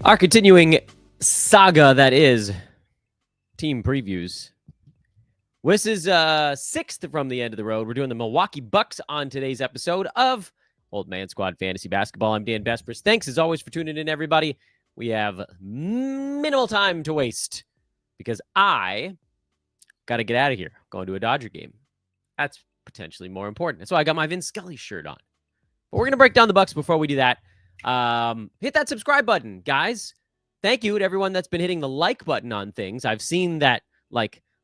Our continuing saga that is team previews. This is sixth from the end of the road. We're doing the Milwaukee Bucks on today's episode of Old Man Squad Fantasy Basketball. I'm Dan Bespris. Thanks as always for tuning in, everybody. We have minimal time to waste because I got to get out of here. Going to a Dodger game. That's potentially more important. That's why I got my Vince Scully shirt on. But we're going to break down the Bucks before we do that. Hit that subscribe button, guys. Thank you to everyone that's been hitting the like button on things. I've seen that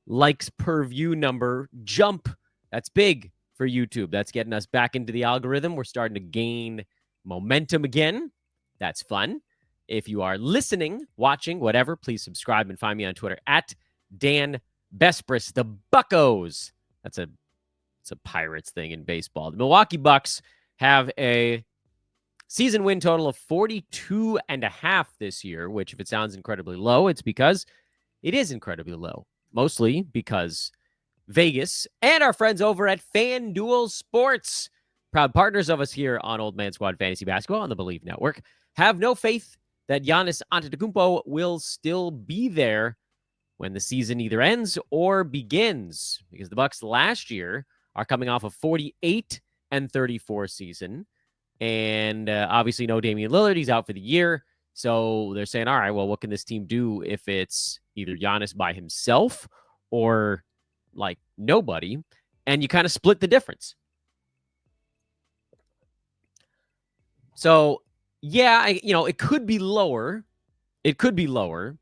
likes per view number jump. That's big for YouTube. That's getting us back into the algorithm. We're starting to gain momentum again. That's fun. If you are listening, watching, whatever, please subscribe and find me on Twitter at Dan Bespris. The Buccos. It's a Pirates thing in baseball. The Milwaukee Bucks have a season win total of 42.5 this year, which if it sounds incredibly low, it's because it is incredibly low. Mostly because Vegas and our friends over at FanDuel Sports, proud partners of us here on Old Man Squad Fantasy Basketball on the Believe Network, have no faith that Giannis Antetokounmpo will still be there when the season either ends or begins, because the Bucks last year are coming off a 48-34 season. And obviously no Damian Lillard. He's out for the year. So they're saying, all right, well, what can this team do if it's either Giannis by himself or nobody? And you kind of split the difference. So, yeah, it could be lower. It could be lower,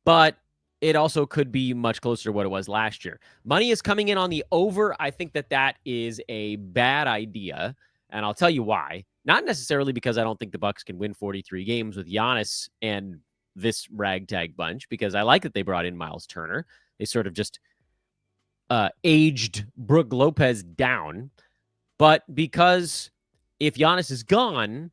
but it also could be much closer to what it was last year. Money is coming in on the over. I think that is a bad idea. And I'll tell you why. Not necessarily because I don't think the Bucks can win 43 games with Giannis and this ragtag bunch, because I like that they brought in Myles Turner. They sort of just aged Brook Lopez down. But because if Giannis is gone,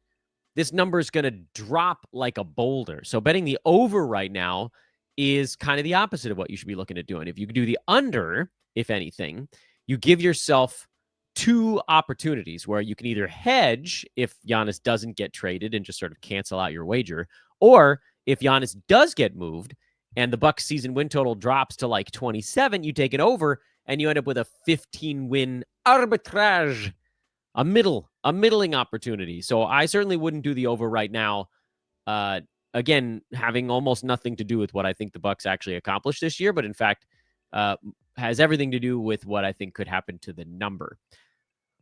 this number is going to drop like a boulder. So betting the over right now is kind of the opposite of what you should be looking at doing. If you do the under, if anything, you give yourself two opportunities where you can either hedge if Giannis doesn't get traded and just sort of cancel out your wager, or if Giannis does get moved and the Bucks season win total drops to 27, you take it over and you end up with a 15-win arbitrage, a middling opportunity. So I certainly wouldn't do the over right now. Again, having almost nothing to do with what I think the Bucks actually accomplished this year, but in fact, has everything to do with what I think could happen to the number.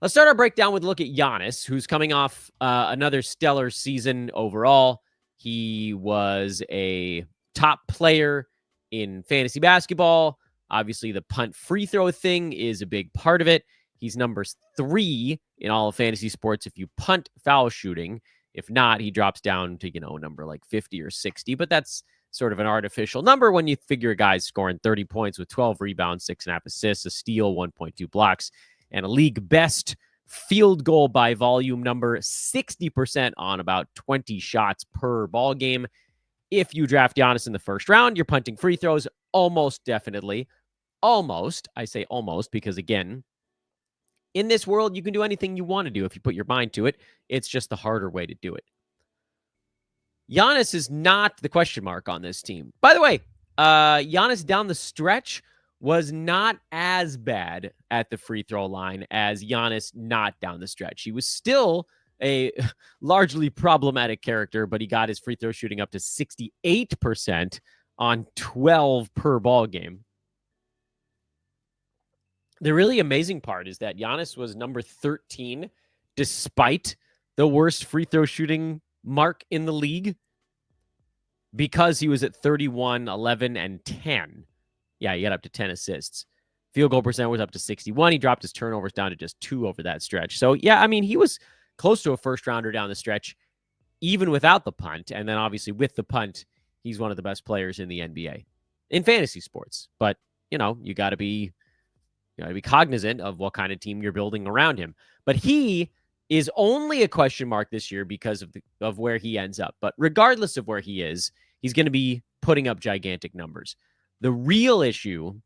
Let's start our breakdown with a look at Giannis, who's coming off another stellar season overall. He was a top player in fantasy basketball. Obviously, the punt free throw thing is a big part of it. He's number 3 in all of fantasy sports if you punt foul shooting. If not, he drops down to, number 50 or 60. But that's sort of an artificial number when you figure a guy's scoring 30 points with 12 rebounds, 6.5 assists, a steal, 1.2 blocks, and a league best field goal by volume number, 60% on about 20 shots per ball game. If you draft Giannis in the first round, you're punting free throws almost definitely. Almost. I say almost because, again, in this world, you can do anything you want to do if you put your mind to it. It's just the harder way to do it. Giannis is not the question mark on this team. By the way, Giannis down the stretch was not as bad at the free throw line as Giannis not down the stretch. He was still a largely problematic character, but he got his free throw shooting up to 68% on 12 per ball game. The really amazing part is that Giannis was number 13 despite the worst free throw shooting mark in the league, because he was at 31, 11, and 10. Yeah, he got up to 10 assists. Field goal percent was up to 61. He dropped his turnovers down to just 2 over that stretch. So, yeah, I mean, he was close to a first-rounder down the stretch, even without the punt. And then, obviously, with the punt, he's one of the best players in the NBA in fantasy sports. But, you got to be cognizant of what kind of team you're building around him. But he is only a question mark this year because of where he ends up. But regardless of where he is, he's going to be putting up gigantic numbers. The real issue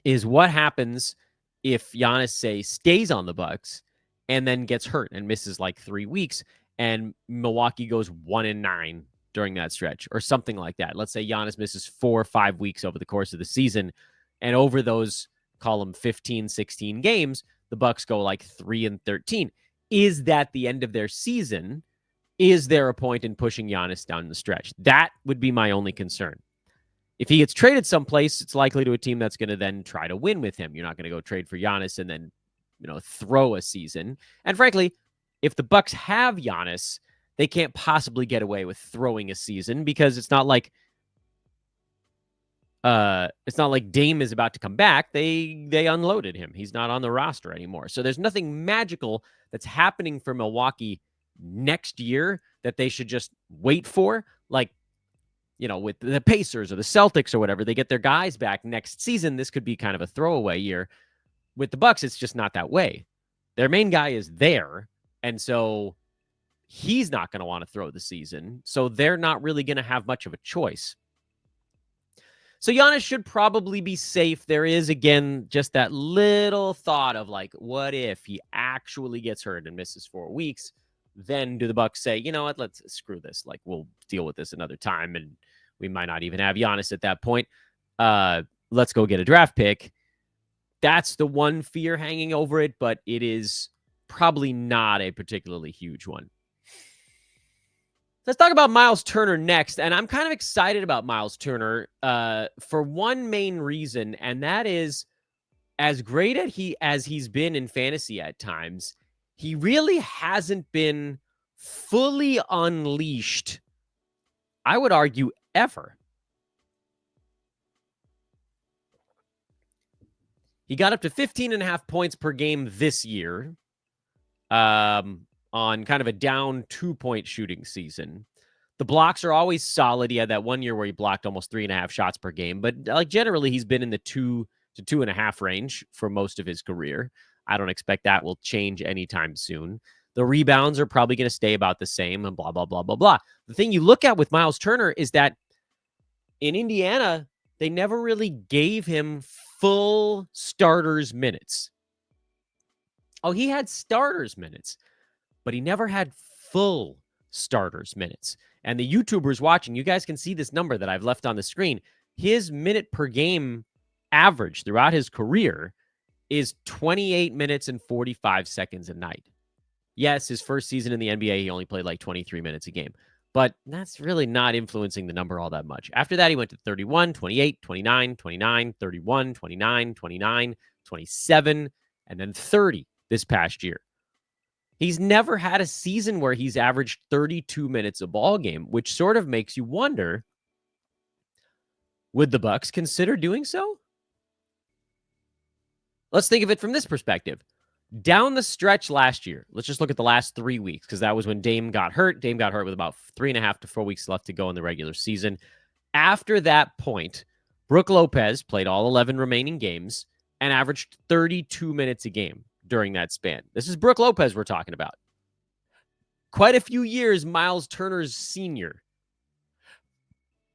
is what happens if Giannis, say, stays on the Bucks and then gets hurt and misses 3 weeks, and Milwaukee goes 1-9, during that stretch or something like that. Let's say Giannis misses 4 or 5 weeks over the course of the season. And over those, call them 15, 16 games, the Bucks go like 3-13. Is that the end of their season? Is there a point in pushing Giannis down the stretch? That would be my only concern. If he gets traded someplace, it's likely to a team that's going to then try to win with him. You're not going to go trade for Giannis and then, throw a season. And frankly, if the Bucks have Giannis, they can't possibly get away with throwing a season because it's not like Dame is about to come back. They unloaded him. He's not on the roster anymore. So there's nothing magical that's happening for Milwaukee next year that they should just wait for. Like, with the Pacers or the Celtics or whatever, they get their guys back next season. This could be kind of a throwaway year. With the Bucks, it's just not that way. Their main guy is there, and so he's not going to want to throw the season. So they're not really going to have much of a choice. So Giannis should probably be safe. There is, again, just that little thought of like, what if he actually gets hurt and misses 4 weeks? Then do the Bucks say, you know what, let's screw this. Like, we'll deal with this another time, and we might not even have Giannis at that point. Let's go get a draft pick. That's the one fear hanging over it, but it is probably not a particularly huge one. Let's talk about Myles Turner next, and I'm kind of excited about Myles Turner for one main reason, and that is as great as he's been in fantasy at times, he really hasn't been fully unleashed, I would argue, ever. He got up to 15.5 points per game this year on kind of a down 2-point shooting season. The blocks are always solid. He had that 1 year where he blocked almost 3.5 shots per game, but like generally he's been in the 2 to 2.5 range for most of his career. I don't expect that will change anytime soon. The rebounds are probably going to stay about the same and blah, blah, blah, blah, blah. The thing you look at with Myles Turner is that in Indiana, they never really gave him full starters minutes. Oh, he had starters minutes, but he never had full starters minutes. And the YouTubers watching, you guys can see this number that I've left on the screen. His minute per game average throughout his career is 28 minutes and 45 seconds a night. Yes, his first season in the NBA, he only played like 23 minutes a game, but that's really not influencing the number all that much. After that, he went to 31, 28, 29, 29, 31, 29, 29, 27, and then 30 this past year. He's never had a season where he's averaged 32 minutes a ball game, which sort of makes you wonder, would the Bucks consider doing so? Let's think of it from this perspective. Down the stretch last year, let's just look at the last 3 weeks, because that was when Dame got hurt. Dame got hurt with about 3.5 to 4 weeks left to go in the regular season. After that point, Brook Lopez played all 11 remaining games and averaged 32 minutes a game during that span. This is Brook Lopez we're talking about. Quite a few years Myles Turner's senior.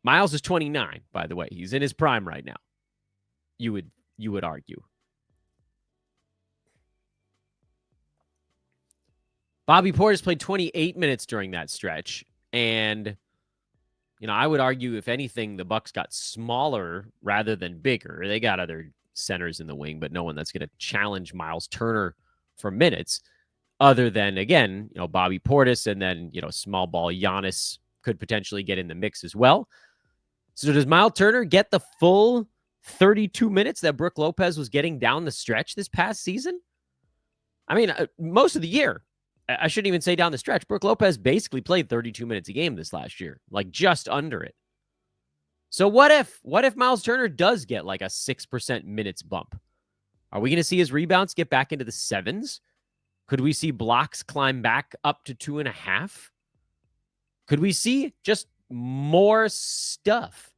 Myles is 29, by the way. He's in his prime right now. You would argue. Bobby Portis played 28 minutes during that stretch. And, I would argue, if anything, the Bucks got smaller rather than bigger. They got other centers in the wing, but no one that's going to challenge Myles Turner for minutes other than, again, Bobby Portis, and then, small ball Giannis could potentially get in the mix as well. So does Myles Turner get the full 32 minutes that Brook Lopez was getting down the stretch this past season? I mean, most of the year. I shouldn't even say down the stretch. Brook Lopez basically played 32 minutes a game this last year, like just under it. So what if Myles Turner does get like a 6% minutes bump? Are we going to see his rebounds get back into the 7s? Could we see blocks climb back up to 2.5? Could we see just more stuff?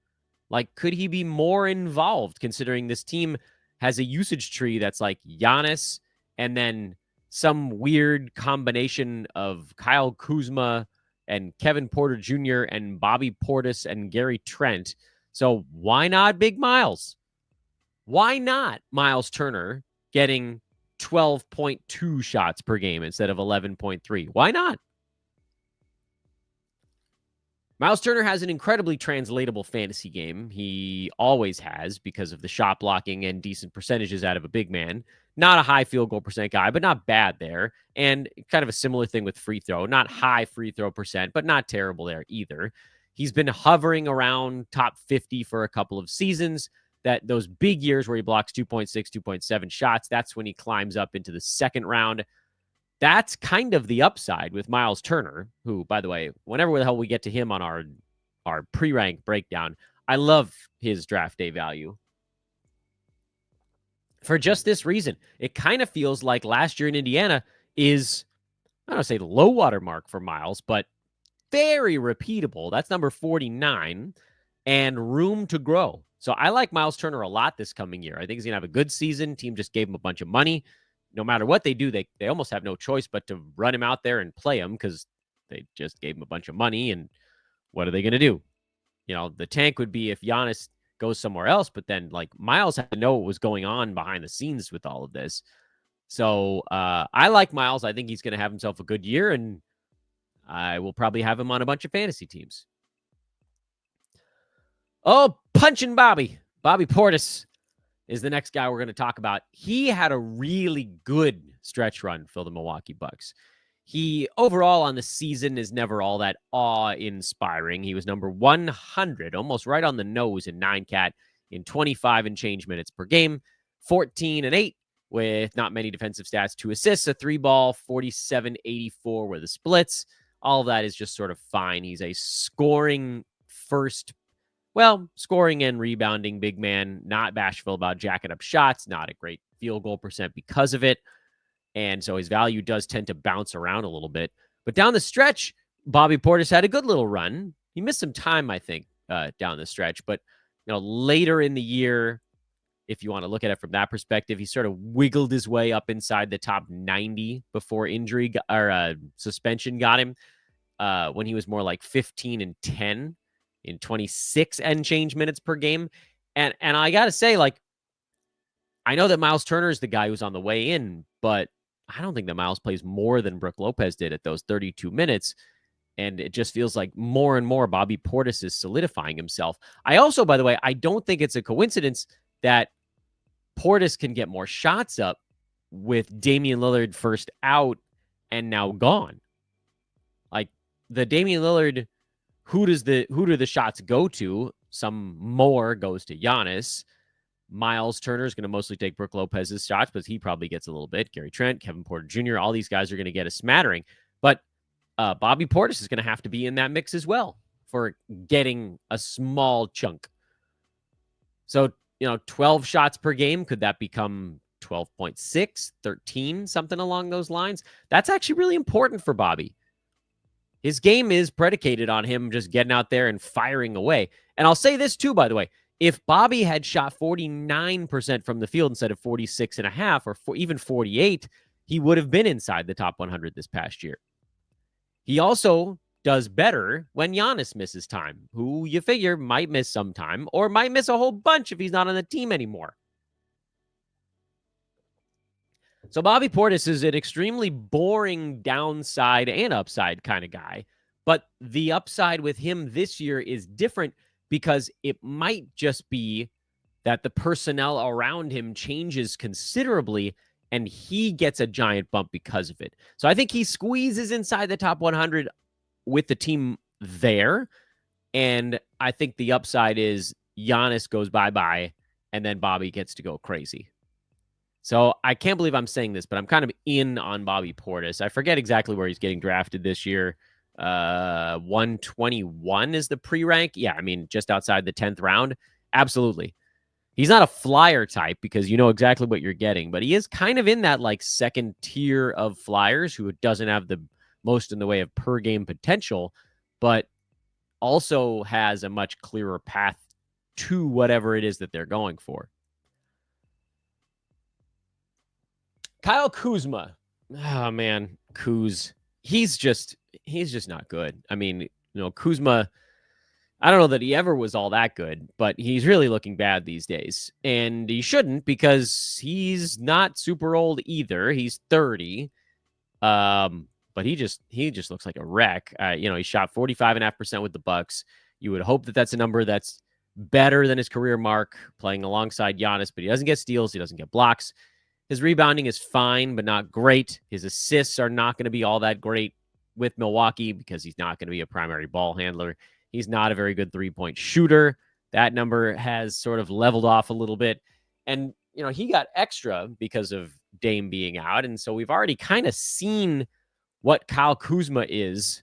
Like, could he be more involved, considering this team has a usage tree that's like Giannis and then some weird combination of Kyle Kuzma and Kevin Porter Jr. and Bobby Portis and Gary Trent. So why not Big Myles? Why not Myles Turner getting 12.2 shots per game instead of 11.3? Why not? Myles Turner has an incredibly translatable fantasy game. He always has because of the shot blocking and decent percentages out of a big man. Not a high field goal percent guy, but not bad there. And kind of a similar thing with free throw. Not high free throw percent, but not terrible there either. He's been hovering around top 50 for a couple of seasons. That those big years where he blocks 2.6, 2.7 shots, that's when he climbs up into the second round. That's kind of the upside with Myles Turner, who, by the way, whenever the hell we get to him on our pre-rank breakdown, I love his draft day value. For just this reason, it kind of feels like last year in Indiana is, I don't want to say the low water mark for Myles, but very repeatable. That's number 49 and room to grow. So I like Myles Turner a lot this coming year. I think he's going to have a good season. Team just gave him a bunch of money. No matter what they do, they almost have no choice but to run him out there and play him because they just gave him a bunch of money. And what are they going to do? You know, the tank would be if Giannis goes somewhere else, but then like Myles had to know what was going on behind the scenes with all of this. So I like Myles. I think he's going to have himself a good year, and I will probably have him on a bunch of fantasy teams. Oh, punching Bobby Portis is the next guy we're going to talk about. He had a really good stretch run for the Milwaukee Bucks. He overall on the season is never all that awe-inspiring. He was number 100, almost right on the nose in 9-cat in 25 and change minutes per game, 14 and 8 with not many defensive stats, 2 assists, a 3-ball, 47-84 were the splits. All of that is just sort of fine. He's a scoring and rebounding big man, not bashful about jacking up shots, not a great field goal percent because of it. And so his value does tend to bounce around a little bit. But down the stretch, Bobby Portis had a good little run. He missed some time, I think, down the stretch. But later in the year, if you want to look at it from that perspective, he sort of wiggled his way up inside the top 90 before injury or suspension got him when he was more like 15 and 10 in 26 and change minutes per game. And I got to say, like, I know that Myles Turner is the guy who's on the way in, but I don't think that Myles plays more than Brook Lopez did at those 32 minutes. And it just feels like more and more Bobby Portis is solidifying himself. I also, by the way, I don't think it's a coincidence that Portis can get more shots up with Damian Lillard first out and now gone. Like the Damian Lillard, who do the shots go to? Some more goes to Giannis. Myles Turner is going to mostly take Brook Lopez's shots, but he probably gets a little bit. Gary Trent, Kevin Porter Jr., all these guys are going to get a smattering. But Bobby Portis is going to have to be in that mix as well for getting a small chunk. So, 12 shots per game, could that become 12.6, 13, something along those lines? That's actually really important for Bobby. His game is predicated on him just getting out there and firing away. And I'll say this too, by the way. If Bobby had shot 49% from the field instead of 46.5 or even 48, he would have been inside the top 100 this past year. He also does better when Giannis misses time, who you figure might miss some time or might miss a whole bunch if he's not on the team anymore. So Bobby Portis is an extremely boring downside and upside kind of guy, but the upside with him this year is different because it might just be that the personnel around him changes considerably and he gets a giant bump because of it. So I think he squeezes inside the top 100 with the team there. And I think the upside is Giannis goes bye-bye and then Bobby gets to go crazy. So I can't believe I'm saying this, but I'm kind of in on Bobby Portis. I forget exactly where he's getting drafted this year. 121 is the pre-rank. Yeah, I mean, just outside the 10th round. Absolutely. He's not a flyer type because you know exactly what you're getting, but he is kind of in that like second tier of flyers who doesn't have the most in the way of per game potential, but also has a much clearer path to whatever it is that they're going for. Kyle Kuzma. Oh man, Kuz. He's just not good. I mean, Kuzma, I don't know that he ever was all that good, but he's really looking bad these days. And he shouldn't because he's not super old either. He's 30. but he just looks like a wreck. He shot 45.5% with the Bucks. You would hope that that's a number that's better than his career mark playing alongside Giannis, but he doesn't get steals. He doesn't get blocks. His rebounding is fine, but not great. His assists are not going to be all that great with Milwaukee because he's not going to be a primary ball handler. He's not a very good three-point shooter. That number has sort of leveled off a little bit. And, he got extra because of Dame being out. And so we've already kind of seen what Kyle Kuzma is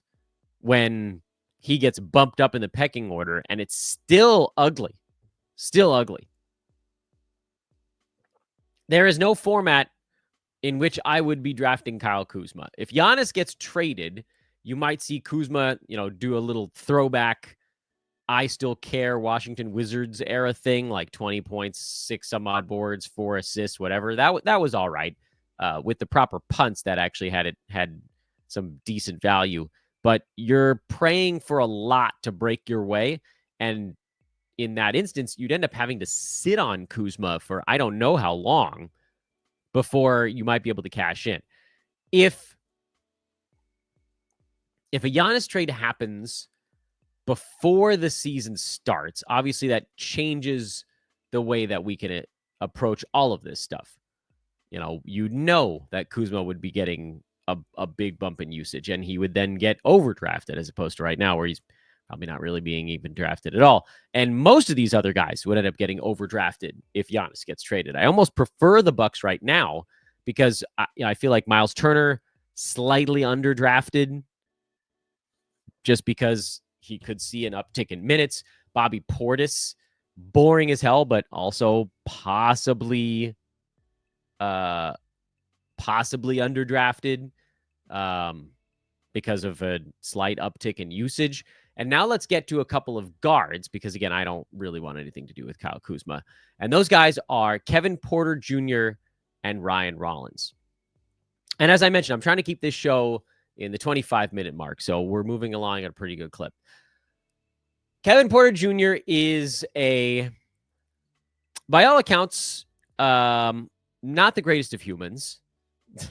when he gets bumped up in the pecking order, and it's still ugly. Still ugly. There is no format in which I would be drafting Kyle Kuzma. If Giannis gets traded, you might see Kuzma, do a little throwback, I still care Washington Wizards era thing, like 20 points, 6 some odd boards, 4 assists, whatever. That was all right. With the proper punts, that actually had some decent value. But you're praying for a lot to break your way, and in that instance, you'd end up having to sit on Kuzma for I don't know how long before you might be able to cash in. If a Giannis trade happens before the season starts, obviously that changes the way that we can approach all of this stuff. That Kuzma would be getting a big bump in usage, and he would then get overdrafted as opposed to right now where he's probably not really being even drafted at all. And most of these other guys would end up getting overdrafted if Giannis gets traded. I almost prefer the Bucks right now because I feel like Myles Turner slightly underdrafted just because he could see an uptick in minutes. Bobby Portis, boring as hell, but also possibly underdrafted because of a slight uptick in usage. And now let's get to a couple of guards because, again, I don't really want anything to do with Kyle Kuzma. And those guys are Kevin Porter Jr. and Ryan Rollins. And as I mentioned, I'm trying to keep this show in the 25-minute mark, so we're moving along at a pretty good clip. Kevin Porter Jr. is by all accounts, not the greatest of humans. I'm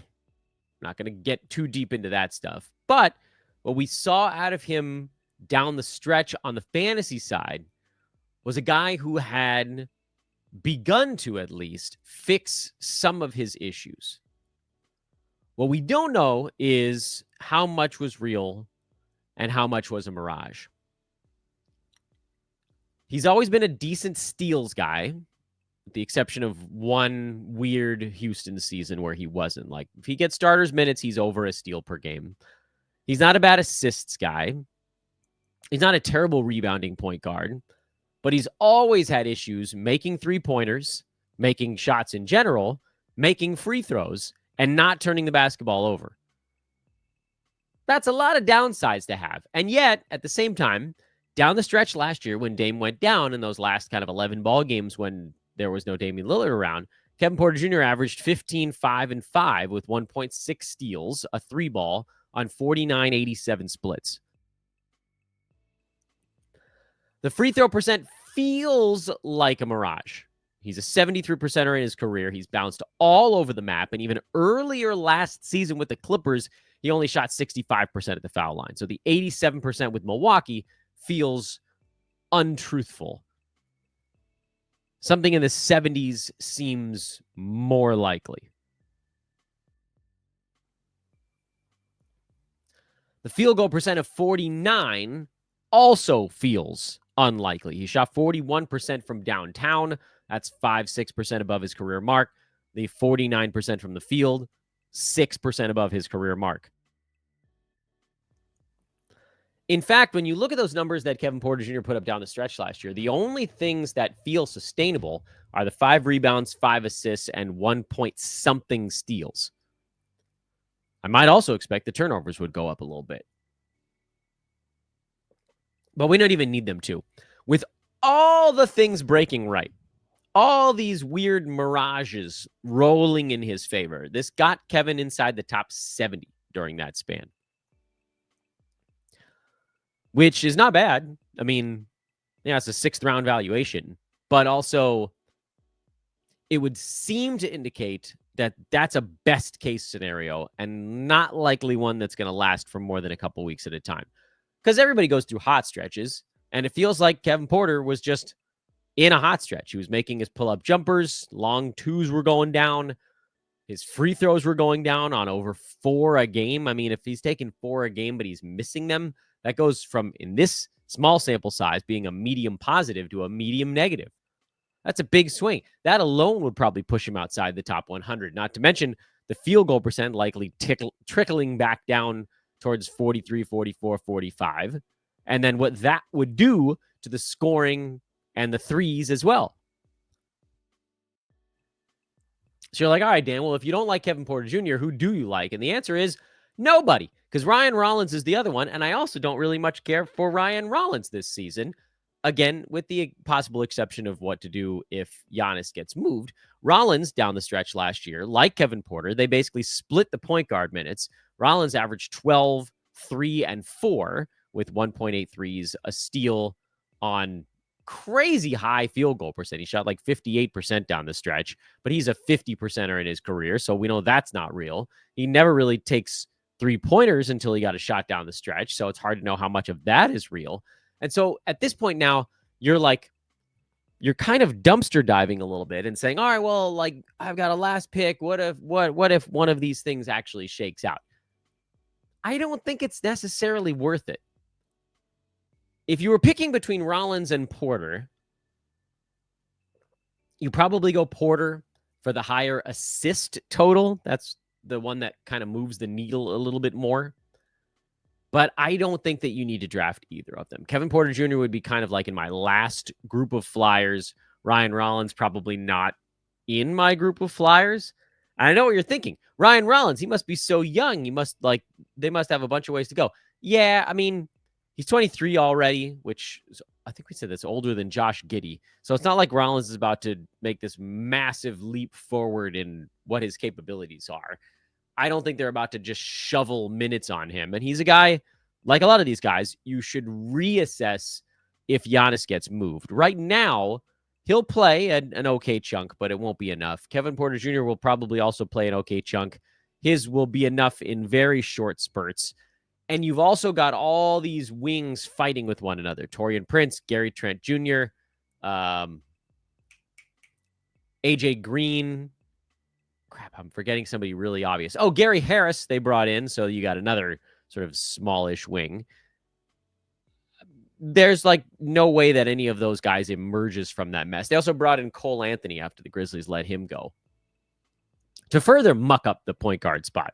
not going to get too deep into that stuff. But what we saw out of him down the stretch on the fantasy side was a guy who had begun to at least fix some of his issues. What we don't know is how much was real and how much was a mirage. He's always been a decent steals guy, with the exception of one weird Houston season where he wasn't. Like, if he gets starters minutes, he's over a steal per game. He's not a bad assists guy. He's not a terrible rebounding point guard, but he's always had issues making three-pointers, making shots in general, making free throws, and not turning the basketball over. That's a lot of downsides to have. And yet, at the same time, down the stretch last year when Dame went down in those last kind of 11 ball games when there was no Damian Lillard around, Kevin Porter Jr. averaged 15, 5, and 5 with 1.6 steals, a 3-ball on 49-87 splits. The free throw percent feels like a mirage. He's a 73%er in his career. He's bounced all over the map. And even earlier last season with the Clippers, he only shot 65% at the foul line. So the 87% with Milwaukee feels untruthful. Something in the 70s seems more likely. The field goal percent of 49 also feels unlikely. He shot 41% from downtown. That's 5-6% above his career mark. The 49% from the field, 6% above his career mark. In fact, when you look at those numbers that Kevin Porter Jr. put up down the stretch last year, the only things that feel sustainable are the 5 rebounds, 5 assists, and 1 point something steals. I might also expect the turnovers would go up a little bit. But we don't even need them to. With all the things breaking right, all these weird mirages rolling in his favor, this got Kevin inside the top 70 during that span, which is not bad. I mean, yeah, it's a 6th round valuation, but also it would seem to indicate that's a best case scenario and not likely one that's going to last for more than a couple weeks at a time. Because everybody goes through hot stretches, and it feels like Kevin Porter was just in a hot stretch. He was making his pull-up jumpers, long twos were going down, his free throws were going down on over 4 a game. I mean, if he's taking 4 a game, but he's missing them, that goes from, in this small sample size, being a medium positive to a medium negative. That's a big swing. That alone would probably push him outside the top 100, not to mention the field goal percent likely trickling back down towards 43, 44, 45. And then what that would do to the scoring and the threes as well. So you're like, all right, Dan, well, if you don't like Kevin Porter Jr., who do you like? And the answer is nobody, because Ryan Rollins is the other one. And I also don't really much care for Ryan Rollins this season. Again, with the possible exception of what to do if Giannis gets moved. Rollins down the stretch last year, like Kevin Porter, they basically split the point guard minutes. Rollins averaged 12, 3, and 4 with 1.8 threes, a steal on crazy high field goal percent. He shot like 58% down the stretch, but he's a 50%er in his career, so we know that's not real. He never really takes 3-pointers until he got a shot down the stretch, so it's hard to know how much of that is real. And so at this point now, you're kind of dumpster diving a little bit and saying, all right, well, like, I've got a last pick. What if one of these things actually shakes out? I don't think it's necessarily worth it. If you were picking between Rollins and Porter, you probably go Porter for the higher assist total. That's the one that kind of moves the needle a little bit more. But I don't think that you need to draft either of them. Kevin Porter Jr. would be kind of like in my last group of flyers. Ryan Rollins probably not in my group of flyers. And I know what you're thinking. Ryan Rollins, he must be so young. They must have a bunch of ways to go. Yeah, I mean, he's 23 already, which is, I think we said that's older than Josh Giddey. So it's not like Rollins is about to make this massive leap forward in what his capabilities are. I don't think they're about to just shovel minutes on him. And he's a guy, like a lot of these guys, you should reassess if Giannis gets moved. Right now, he'll play an okay chunk, but it won't be enough. Kevin Porter Jr. will probably also play an okay chunk. His will be enough in very short spurts. And you've also got all these wings fighting with one another. Taurean Prince, Gary Trent Jr., AJ Green. Crap, I'm forgetting somebody really obvious. Oh, Gary Harris they brought in, so you got another sort of smallish wing. There's like no way that any of those guys emerges from that mess. They also brought in Cole Anthony after the Grizzlies let him go to further muck up the point guard spot,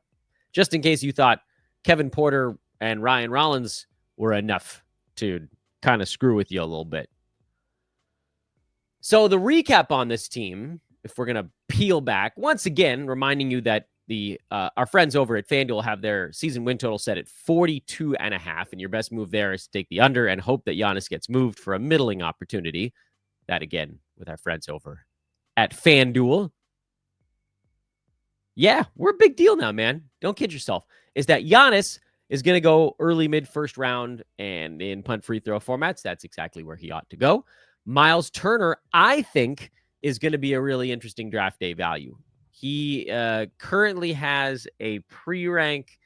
just in case you thought Kevin Porter and Ryan Rollins were enough to kind of screw with you a little bit. So the recap on this team, if we're going to peel back, once again, reminding you that our friends over at FanDuel have their season win total set at 42.5, and your best move there is to take the under and hope that Giannis gets moved for a middling opportunity. That, again, with our friends over at FanDuel. Yeah, we're a big deal now, man. Don't kid yourself. Is that Giannis is going to go early, mid, first round, and in punt free throw formats, that's exactly where he ought to go. Myles Turner, I think, is going to be a really interesting draft day value. He currently has a pre-rank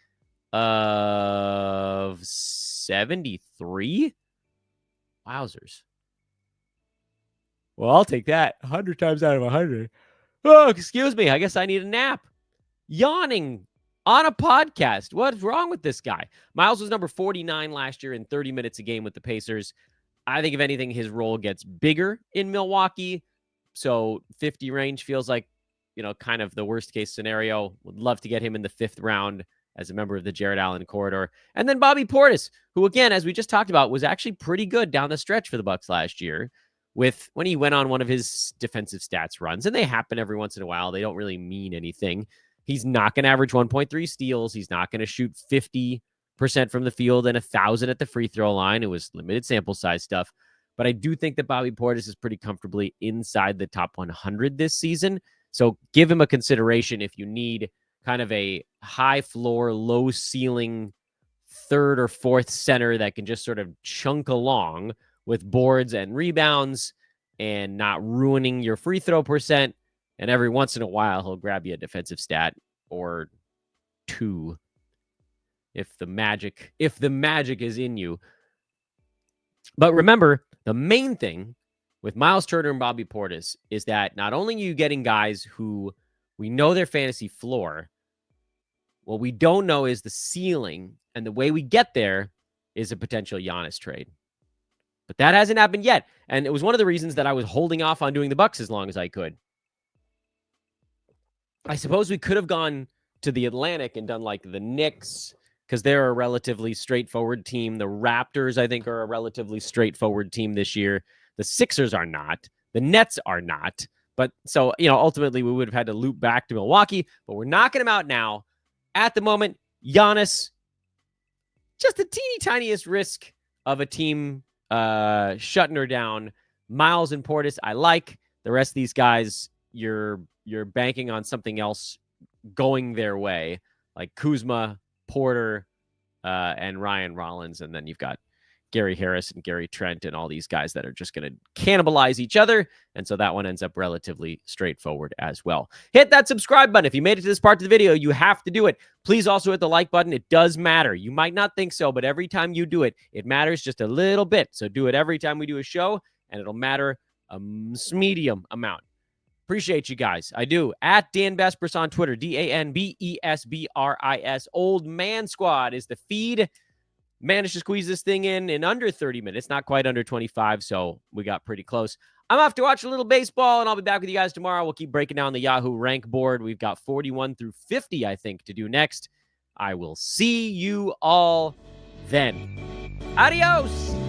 of 73. Wowzers. Well, I'll take that. 100 times out of 100. Oh, excuse me. I guess I need a nap. Yawning on a podcast. What's wrong with this guy? Myles was number 49 last year in 30 minutes a game with the Pacers. I think, if anything, his role gets bigger in Milwaukee. So 50 range feels like, kind of the worst case scenario. Would love to get him in the 5th round as a member of the Jared Allen corridor. And then Bobby Portis, who, again, as we just talked about, was actually pretty good down the stretch for the Bucks last year when he went on one of his defensive stats runs. And they happen every once in a while. They don't really mean anything. He's not going to average 1.3 steals. He's not going to shoot 50% from the field and 1,000 at the free throw line. It was limited sample size stuff. But I do think that Bobby Portis is pretty comfortably inside the top 100 this season. So give him a consideration if you need kind of a high floor, low ceiling 3rd or 4th center that can just sort of chunk along with boards and rebounds and not ruining your free throw percent And every once in a while, he'll grab you a defensive stat or two if the magic is in you. But remember, the main thing with Myles Turner and Bobby Portis is that not only are you getting guys who we know their fantasy floor, what we don't know is the ceiling, and the way we get there is a potential Giannis trade. But that hasn't happened yet, and it was one of the reasons that I was holding off on doing the Bucks as long as I could. I suppose we could have gone to the Atlantic and done like the Knicks, because they're a relatively straightforward team. The Raptors, I think, are a relatively straightforward team this year. The Sixers are not. The Nets are not. But so, ultimately we would have had to loop back to Milwaukee, but we're knocking them out now. At the moment, Giannis, just the teeny tiniest risk of a team shutting her down. Myles and Portis, I like. The rest of these guys, you're banking on something else going their way, like Kuzma, Porter, and Ryan Rollins. And then you've got Gary Harris and Gary Trent and all these guys that are just going to cannibalize each other. And so that one ends up relatively straightforward as well. Hit that subscribe button. If you made it to this part of the video, you have to do it. Please also hit the like button. It does matter. You might not think so, but every time you do it, it matters just a little bit. So do it every time we do a show, and it'll matter a medium amount. Appreciate you guys. I do. At Dan Besbris on Twitter, DanBesbris. Old Man Squad is the feed. Managed to squeeze this thing in under 30 minutes, not quite under 25, so we got pretty close. I'm off to watch a little baseball, and I'll be back with you guys tomorrow. We'll keep breaking down the Yahoo rank board. We've got 41 through 50, I think, to do next. I will see you all then. Adios!